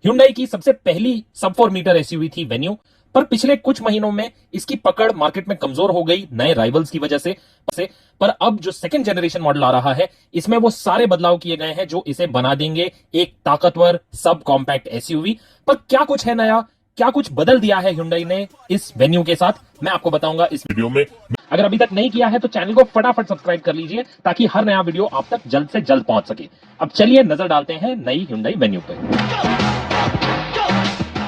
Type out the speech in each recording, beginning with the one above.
Hyundai की सबसे पहली सब 4 मीटर एसयूवी थी वेन्यू, पर पिछले कुछ महीनों में इसकी पकड़ मार्केट में कमजोर हो गई नए राइवल्स की वजह से। पर अब जो सेकंड जनरेशन मॉडल आ रहा है, इसमें वो सारे बदलाव किए गए हैं जो इसे बना देंगे एक ताकतवर सब कॉम्पैक्ट एसयूवी। पर क्या कुछ है नया, क्या कुछ बदल दिया है Hyundai ने इस वेन्यू के साथ, मैं आपको बताऊंगा इस वीडियो में। अगर अभी तक नहीं किया है तो चैनल को फटाफट सब्सक्राइब कर लीजिए ताकि हर नया वीडियो आप तक जल्द से जल्द पहुंच सके। अब चलिए नजर डालते हैं नई Hyundai वेन्यू पे।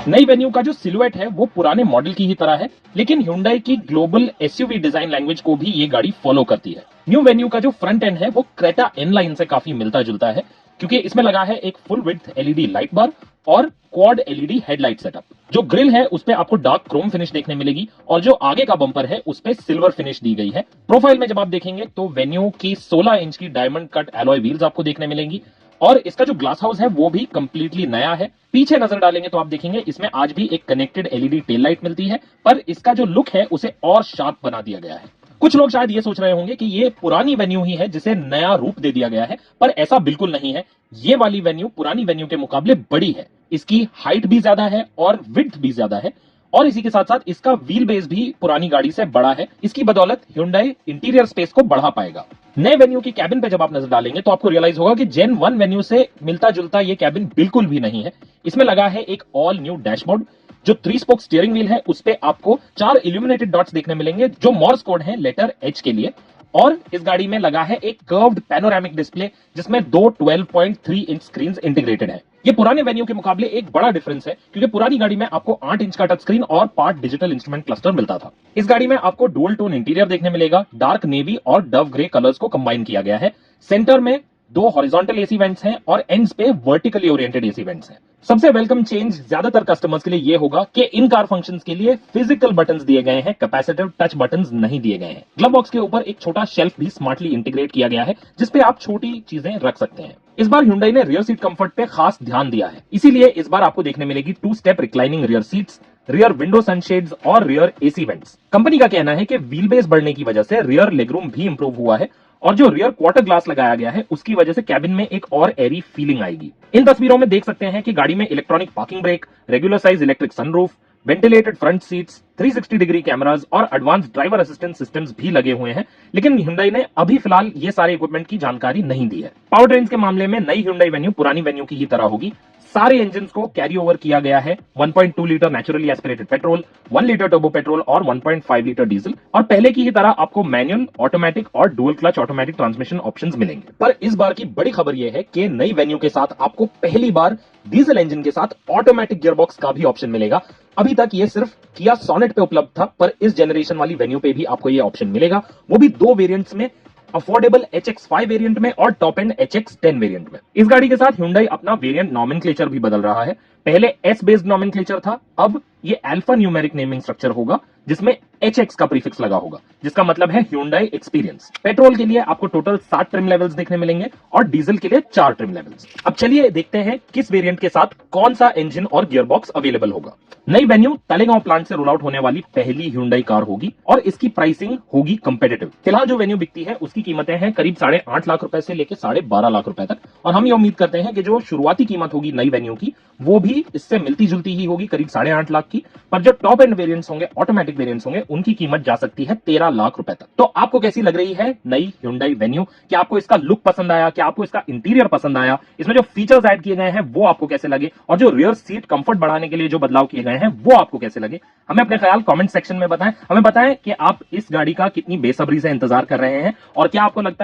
नई वेन्यू का जो सिलुएट है वो पुराने मॉडल की ही तरह है, लेकिन Hyundai की ग्लोबल एसयूवी डिजाइन लैंग्वेज को भी ये गाड़ी फॉलो करती है। न्यू वेन्यू का जो फ्रंट एंड है वो क्रेटा एन लाइन से काफी मिलता जुलता है, क्योंकि इसमें लगा है एक फुल विड्थ एलईडी लाइट बार और क्वाड एलईडी हेडलाइट सेटअप। जो ग्रिल है उस पे आपको डार्क क्रोम फिनिश देखने मिलेगी और जो आगे का बम्पर है उस पे सिल्वर फिनिश दी गई है। प्रोफाइल में जब आप देखेंगे तो वेन्यू की 16 इंच की डायमंड कट एलॉय व्हील्स आपको देखने मिलेंगी और इसका जो ग्लास हाउस है वो भी कंप्लीटली नया है। पीछे नजर डालेंगे तो आप देखेंगे इसमें आज भी एक कनेक्टेड एलईडी टेल लाइट मिलती है, पर इसका जो लुक है उसे और शार्प बना दिया गया है। कुछ लोग शायद ये सोच रहे होंगे कि ये पुरानी वेन्यू ही है जिसे नया रूप दे दिया गया है, पर ऐसा बिल्कुल नहीं है। ये वाली वेन्यू पुरानी वेन्यू के मुकाबले बड़ी है, इसकी हाइट भी ज्यादा है और विड्थ भी ज्यादा है, और इसी के साथ साथ इसका व्हील बेस भी पुरानी गाड़ी से बड़ा है। इसकी बदौलत Hyundai इंटीरियर स्पेस को बढ़ा पाएगा। नए वेन्यू की कैबिन पे जब आप नजर डालेंगे तो आपको रियलाइज होगा कि जेन 1 वेन्यू से मिलता जुलता ये कैबिन बिल्कुल भी नहीं है। इसमें लगा है एक ऑल न्यू डैशबोर्ड, जो 3 स्पोक स्टीयरिंग व्हील है उस पे आपको 4 इल्यूमिनेटेड डॉट्स देखने मिलेंगे जो मॉर्स कोड है लेटर एच के लिए, और इस गाड़ी में लगा है एक कर्व्ड पैनोरामिक डिस्प्ले जिसमें दो 12.3 इंच स्क्रीन इंटीग्रेटेड है। ये पुराने वेन्यू के मुकाबले एक बड़ा डिफरेंस है, क्योंकि पुरानी गाड़ी में आपको 8 इंच का टच स्क्रीन और पार्ट डिजिटल इंस्ट्रूमेंट क्लस्टर मिलता था। इस गाड़ी में आपको डुअल टोन इंटीरियर देखने मिलेगा, डार्क नेवी और डव ग्रे कलर्स को कंबाइन किया गया है। सेंटर में 2 हॉरिजॉन्टल एसी वेंट्स हैं और एंड्स पे वर्टिकली ओरिएंटेड एसी वेंट्स हैं। सबसे वेलकम चेंज ज्यादातर कस्टमर्स के लिए ये होगा कि इन कार फंक्शंस के लिए फिजिकल बटन्स दिए गए हैं, कैपेसिटिव टच बटन्स नहीं दिए गए हैं। ग्लव बॉक्स के ऊपर एक छोटा शेल्फ भी स्मार्टली इंटीग्रेट किया गया है जिसपे आप छोटी चीजें रख सकते हैं। इस बार Hyundai ने रियर सीट कंफर्ट पे खास ध्यान दिया है, इसीलिए इस बार आपको देखने मिलेगी 2 step reclining rear seats, rear window sunshades और रियर एसी वेंट्स। कंपनी का कहना है कि व्हील बेस बढ़ने की वजह से रियर लेगरूम भी इंप्रूव हुआ है और जो रियर क्वार्टर ग्लास लगाया गया है उसकी वजह से कैबिन में एक और एरी फीलिंग आएगी। इन तस्वीरों में देख सकते हैं कि गाड़ी में electronic parking brake, regular size electric sunroof, ventilated front seats, 360 degree cameras और एडवांस ड्राइवर असिस्टेंट सिस्टम्स भी लगे हुए हैं, लेकिन Hyundai ने अभी फिलहाल ये सारे इक्विपमेंट की जानकारी नहीं दी है। पावर ट्रेन्स के मामले में नई Hyundai वेन्यू पुरानी वेन्यू की ही तरह होगी। सारे इंजन को कैरी ओवर किया गया है। 1.2 litre naturally aspirated petrol, 1 litre turbo petrol और 1.5 लीटर डीजल, और पहले की ही तरह आपको मैनुअल, ऑटोमेटिक और dual clutch automatic transmission options मिलेंगे। पर इस बार की बड़ी खबर यह है कि नई वेन्यू के साथ आपको पहली बार डीजल इंजन के साथ ऑटोमेटिक गियरबॉक्स का भी ऑप्शन मिलेगा। अभी तक ये सिर्फ किया सोनेट पे उपलब्ध था, पर इस जनरेशन वाली वेन्यू पे भी आपको ये ऑप्शन मिलेगा, वो भी 2 वेरिएंट्स में, अफोर्डेबल HX5 वेरिएंट में और टॉप एंड HX10 वेरिएंट में। इस गाड़ी के साथ Hyundai अपना वेरिएंट नॉमेनक्लेचर भी बदल रहा है। पहले S बेस्ड नॉमेनक्लेचर था, अब ये अल्फा न्यूमेरिक नेमिंग स्ट्रक्चर होगा जिसमें HX का प्रीफिक्स लगा होगा, जिसका मतलब है Hyundai एक्सपीरियंस। पेट्रोल के लिए आपको टोटल 7 ट्रिम लेवल्स देखने मिलेंगे और डीजल के लिए 4 ट्रिम लेवल्स। अब चलिए देखते हैं किस वेरिएंट के साथ कौन सा इंजन और गियरबॉक्स अवेलेबल होगा। नई वेन्यू तलेगांव प्लांट से रोल आउट होने वाली पहली Hyundai कार होगी और इसकी प्राइसिंग होगी कंपेटिटिव। फिलहाल जो वेन्यू बिकती है उसकी कीमतें हैं करीब 8.5 लाख रुपए से लेकर 12.5 लाख रुपए तक, और हम ये उम्मीद करते हैं कि जो शुरुआती कीमत होगी नई वेन्यू की वो भी इससे मिलती जुलती ही होगी, करीब 8.5 लाख की। पर जो टॉप एंड वेरिएंट्स होंगे, ऑटोमेटिक वेरिएंट्स होंगे, उनकी कीमत जा सकती है 13 लाख रुपए तक। तो आपको कैसी लग रही है नई Hyundai वेन्यू? क्या आपको इसका लुक पसंद आया? क्या आपको इसका इंटीरियर पसंद आया? इसमें जो फीचर्स ऐड किए गए हैं वो आपको कैसे लगे? और जो रियर सीट कंफर्ट बढ़ाने के लिए जो बदलाव किए गए हैं वो आपको कैसे लगे? हमें अपने ख्याल कमेंट सेक्शन में बताएं। हमें बताएं कि आप इस गाड़ी का कितनी बेसब्री से इंतजार कर रहे हैं और क्या आपको लगता है